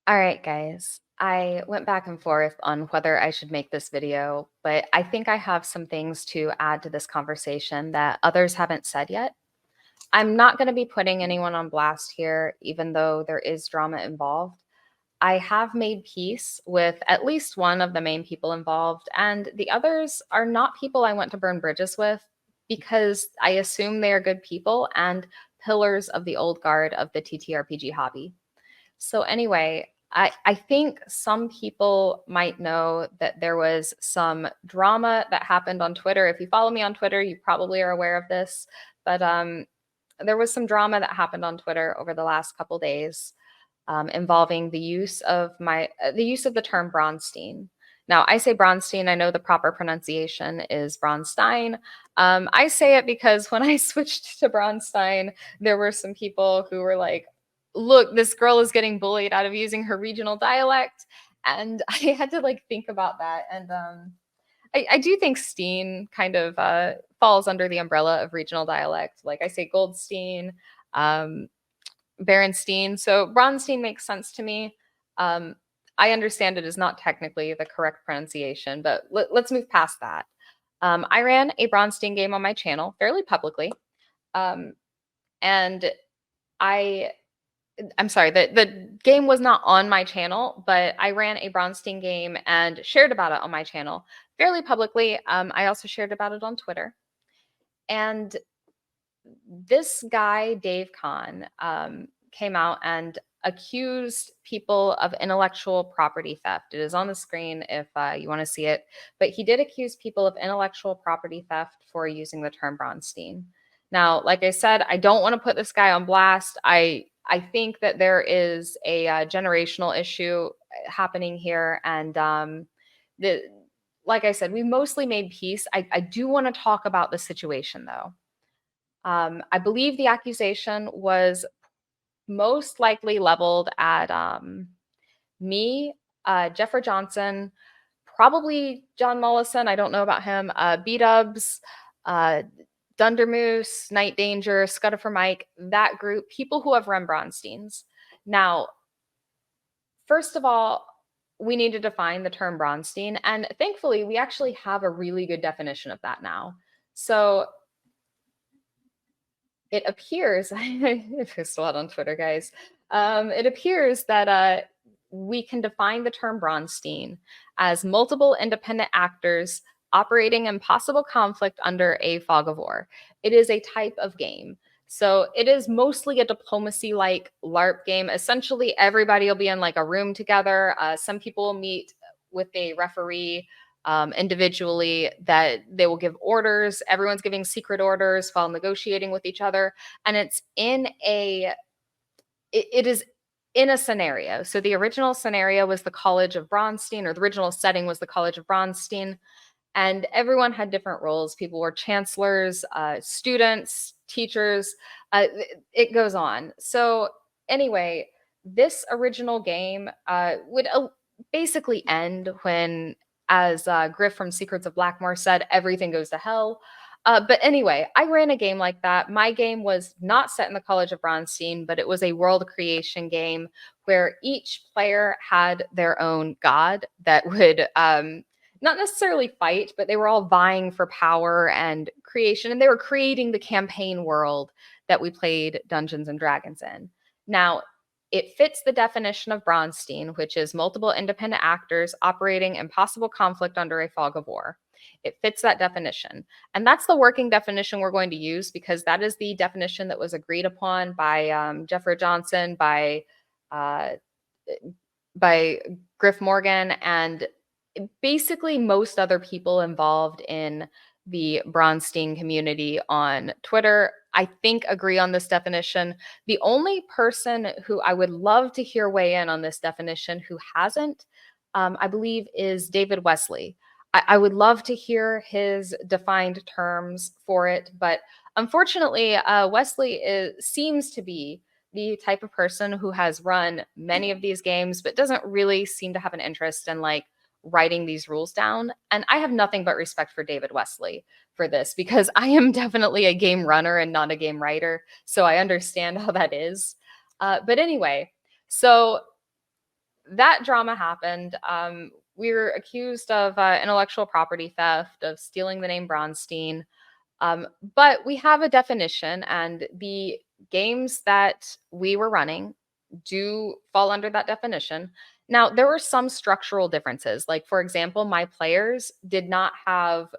All right, guys. I went back and forth on whether I should make this video, but I think I have some things to add to this conversation that others haven't said yet. I'm not going to be putting anyone on blast here, even though there is drama involved. I have made peace with at least one of the main people involved, and the others are not people I want to burn bridges with because I assume they are good people and pillars of the old guard of the TTRPG hobby. So anyway, I think some people might know that there was some drama that happened on Twitter. If you follow me on Twitter, you probably are aware of this. But there was some drama that happened on Twitter over the last couple days involving the use of the term Bronstein. Now, I say Bronstein. I know the proper pronunciation is Bronstein. I say it because when I switched to Bronstein, there were some people who were like, look, this girl is getting bullied out of using her regional dialect. And I had to like think about that. And I do think Steen kind of falls under the umbrella of regional dialect. Like I say Goldstein, um, Berenstein. So Bronstein makes sense to me. Um, I understand it is not technically the correct pronunciation, but let's move past that. I ran a Bronstein game on my channel fairly publicly. Um, and I I'm sorry, the game was not on my channel, but I ran a Braunstein game and shared about it on my channel fairly publicly. I also shared about it on Twitter. And this guy, Dave Kahn, came out and accused people of intellectual property theft. It is on the screen if you want to see it. But he did accuse people of intellectual property theft for using the term Bronstein. Now, like I said, I don't want to put this guy on blast. I think that there is a generational issue happening here, and the like I said, we mostly made peace. I do want to talk about the situation though. I believe the accusation was most likely leveled at me, Jeffrey Johnson, probably John Mollison. I don't know about him. B-Dubs, uh, Dundermoose, Night Danger, Scudder for Mike, that group, people who have run Bronsteins. Now, first of all, we need to define the term Bronstein, and thankfully, we actually have a really good definition of that now. So it appears, if you're still out on Twitter, guys, it appears that we can define the term Bronstein as multiple independent actors operating in possible conflict under a fog of war. It is a type of game. So it is mostly a diplomacy-like LARP game. Essentially, everybody will be in like a room together. Some people will meet with a referee individually, that they will give orders. Everyone's giving secret orders while negotiating with each other. And it is in a scenario. So the original scenario was the College of Bronstein, or the original setting was the College of Bronstein. And everyone had different roles. People were chancellors, students, teachers. It goes on. So anyway, this original game would basically end when, as Griff from Secrets of Blackmoor said, everything goes to hell. But anyway, I ran a game like that. My game was not set in the College of Bronstein, but it was a world creation game where each player had their own god that would not necessarily fight, but they were all vying for power and creation, and they were creating the campaign world that we played Dungeons and Dragons in. Now, it fits the definition of Bronstein, which is multiple independent actors operating in possible conflict under a fog of war. It fits that definition. And that's the working definition we're going to use, because that is the definition that was agreed upon by Jeffrey Johnson, uh, by Griff Morgan, and basically most other people involved in the Bronstein community on Twitter, I think, agree on this definition. The only person who I would love to hear weigh in on this definition who hasn't, I believe, is David Wesley. I would love to hear his defined terms for it, but unfortunately, seems to be the type of person who has run many of these games, but doesn't really seem to have an interest in like writing these rules down. And I have nothing but respect for David Wesley for this, because I am definitely a game runner and not a game writer. So I understand how that is. But anyway, so that drama happened. We were accused of intellectual property theft, of stealing the name Bronstein. But we have a definition, and the games that we were running do fall under that definition. Now, there were some structural differences. Like, for example, my players did not have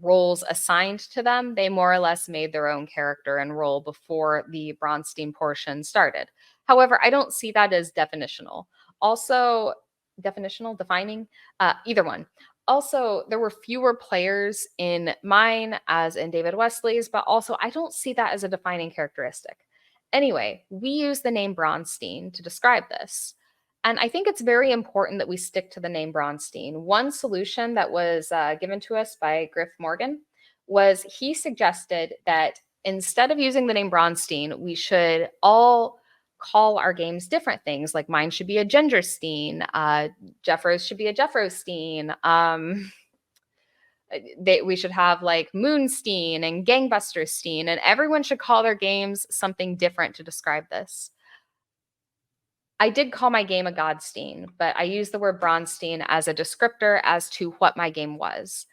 roles assigned to them. They more or less made their own character and role before the Bronstein portion started. However, I don't see that as definitional. Also, definitional, defining, either one. Also, there were fewer players in mine as in David Wesley's, but also I don't see that as a defining characteristic. Anyway, we use the name Bronstein to describe this. And I think it's very important that we stick to the name Bronstein. One solution that was given to us by Griff Morgan was he suggested that instead of using the name Bronstein, we should all call our games different things. Like mine should be a Gingerstein, Jeffro's should be a Jeffrostein. We should have like Moonstein and Gangbusterstein, and everyone should call their games something different to describe this. I did call my game a Godstein, but I used the word Bronstein as a descriptor as to what my game was.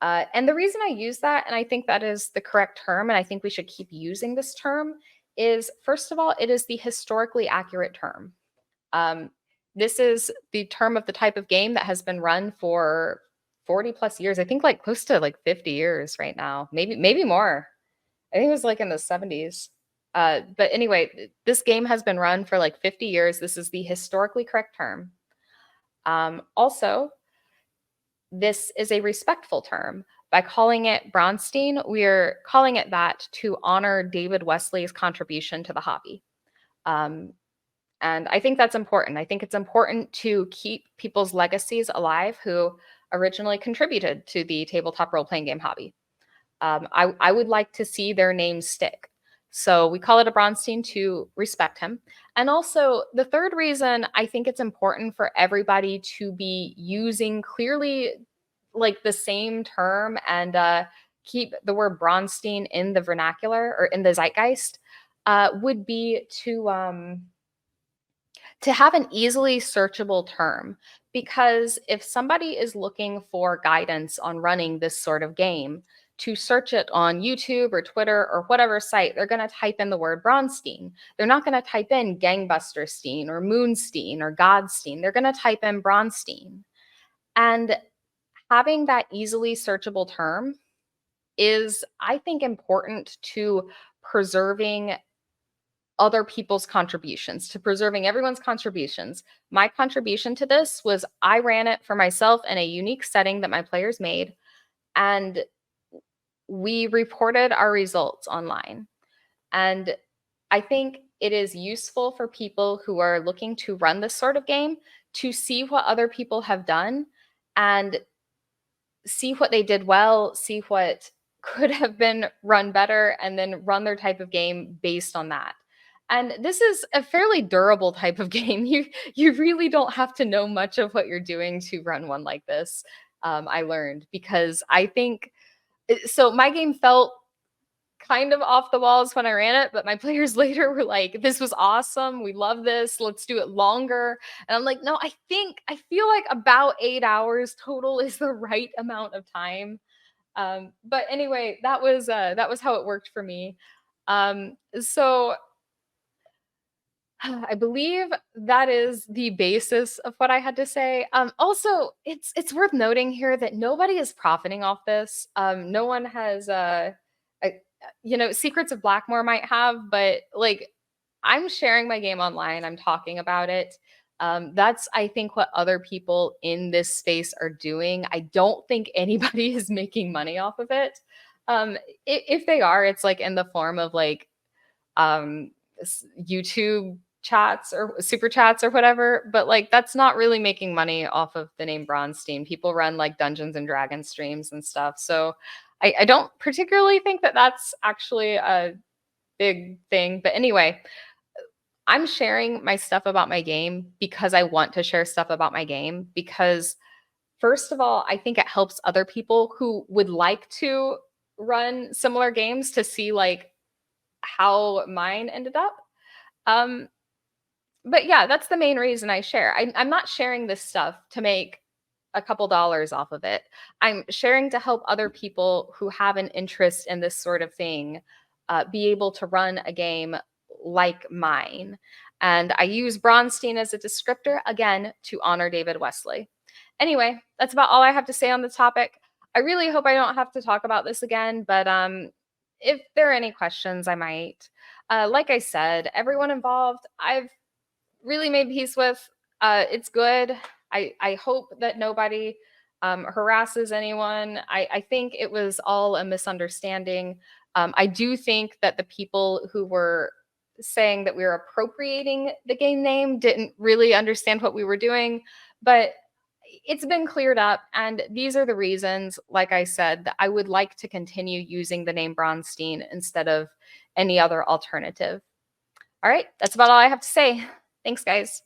And the reason I use that, and I think that is the correct term, and I think we should keep using this term, is first of all, it is the historically accurate term. This is the term of the type of game that has been run for 40 plus years. I think like close to like 50 years right now, maybe more. I think it was like in the 70s. But anyway, this game has been run for like 50 years. This is the historically correct term. Also, this is a respectful term. By calling it Bronstein, we're calling it that to honor David Wesley's contribution to the hobby. And I think that's important. I think it's important to keep people's legacies alive who originally contributed to the tabletop role-playing game hobby. I would like to see their names stick. So we call it a Bronstein to respect him. And also, the third reason I think it's important for everybody to be using clearly like the same term and keep the word Bronstein in the vernacular or in the zeitgeist would be to have an easily searchable term. Because if somebody is looking for guidance on running this sort of game, to search it on YouTube or Twitter or whatever site, they're going to type in the word Bronstein. They're not going to type in Gangbusterstein or Moonstein or Godstein. They're going to type in Bronstein. And having that easily searchable term is, I think, important to preserving other people's contributions, to preserving everyone's contributions. My contribution to this was I ran it for myself in a unique setting that my players made, and we reported our results online. And I think it is useful for people who are looking to run this sort of game to see what other people have done and see what they did well, see what could have been run better, and then run their type of game based on that. And this is a fairly durable type of game. You really don't have to know much of what you're doing to run one like this. I learned because I think so. My game felt kind of off the walls when I ran it, but my players later were like, "This was awesome. We love this. Let's do it longer." And I'm like, "No, I feel like about 8 hours total is the right amount of time." But anyway, that was how it worked for me. So I believe that is the basis of what I had to say. Also, it's worth noting here that nobody is profiting off this. No one has, Secrets of Blackmoor might have, but like I'm sharing my game online. I'm talking about it. That's, I think, what other people in this space are doing. I don't think anybody is making money off of it. If they are, it's like in the form of like YouTube chats or super chats or whatever, but like that's not really making money off of the name Bronstein. People run like Dungeons and Dragons streams and stuff. So I don't particularly think that that's actually a big thing. But anyway, I'm sharing my stuff about my game because I want to share stuff about my game because first of all, I think it helps other people who would like to run similar games to see like how mine ended up. Um, But yeah, that's the main reason I share. I'm not sharing this stuff to make a couple dollars off of it. I'm sharing to help other people who have an interest in this sort of thing be able to run a game like mine. And I use Bronstein as a descriptor, again, to honor David Wesley. Anyway, that's about all I have to say on the topic. I really hope I don't have to talk about this again, but if there are any questions, I might. Like I said, everyone involved, I've really made peace with. It's good. I hope that nobody harasses anyone. I think it was all a misunderstanding. I do think that the people who were saying that we were appropriating the game name didn't really understand what we were doing, but it's been cleared up. And these are the reasons, like I said, that I would like to continue using the name Bronstein instead of any other alternative. All right, that's about all I have to say. Thanks, guys.